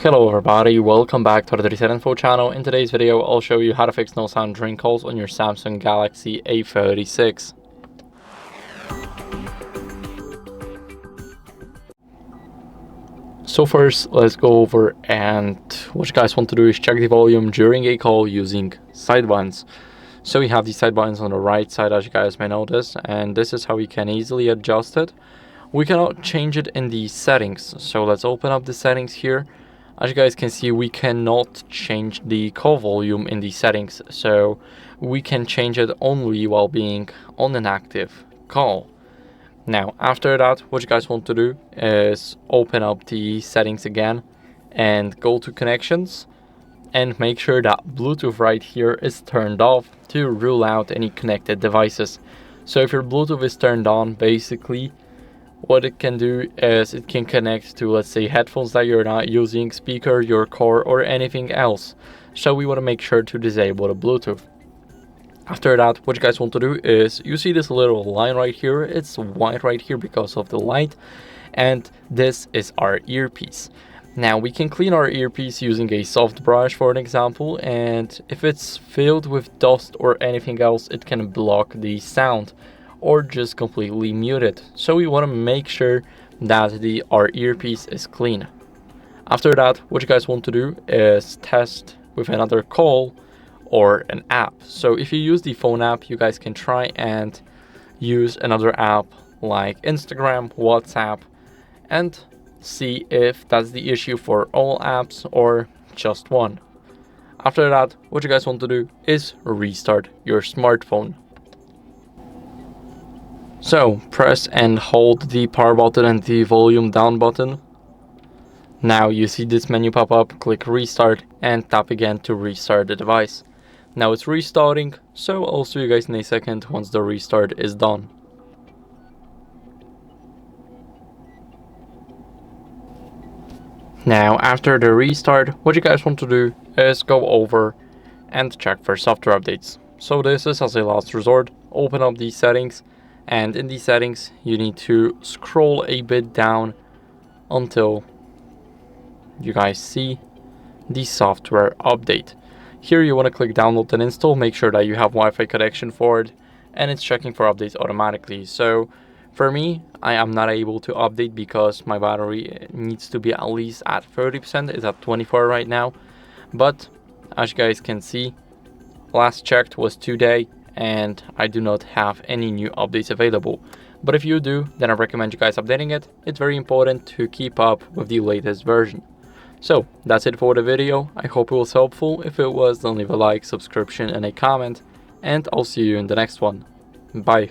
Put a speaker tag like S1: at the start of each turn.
S1: Hello everybody, welcome back to the HardReset.Info channel. In today's video, I'll show you how to fix no sound drink calls on your Samsung Galaxy A36. So first, let's go over, and what you guys want to do is check the volume during a call using side buttons. So we have the side buttons on the right side, as you guys may notice, and this is how we can easily adjust it. We cannot change it in the settings, so let's open up the settings here. As you guys can see, we cannot change the call volume in the settings, so we can change it only while being on an active call. Now, after that, what you guys want to do is open up the settings again and go to connections and make sure that Bluetooth right here is turned off to rule out any connected devices. So if your Bluetooth is turned on, basically what it can do is it can connect to, let's say, headphones that you're not using, speaker, your car, or anything else. So we want to make sure to disable the Bluetooth. After that, what you guys want to do is, you see this little line right here, it's white right here because of the light, and this is our earpiece. Now we can clean our earpiece using a soft brush, for an example, and if it's filled with dust or anything else, it can block the sound or just completely mute it. So we want to make sure that our earpiece is clean. After that, what you guys want to do is test with another call or an app. So if you use the phone app, you guys can try and use another app like Instagram, WhatsApp, and see if that's the issue for all apps or just one. After that, what you guys want to do is restart your smartphone. So press and hold the power button and the volume down button. Now you see this menu pop up, click restart and tap again to restart the device. Now it's restarting, so I'll see you guys in a second once the restart is done. Now after the restart, what you guys want to do is go over and check for software updates. So this is as a last resort, open up these settings, and in these settings you need to scroll a bit down until you guys see the software update. Here you want to click download and install, make sure that you have Wi-Fi connection for it, and it's checking for updates automatically. So for me, I am not able to update because my battery needs to be at least at 30%, it's at 24 right now. But as you guys can see, last checked was today and I do not have any new updates available. But if you do, then I recommend you guys updating it. It's very important to keep up with the latest version. So that's it for the video. I hope it was helpful. If it was, then leave a like, subscription, and a comment, and I'll see you in the next one. Bye.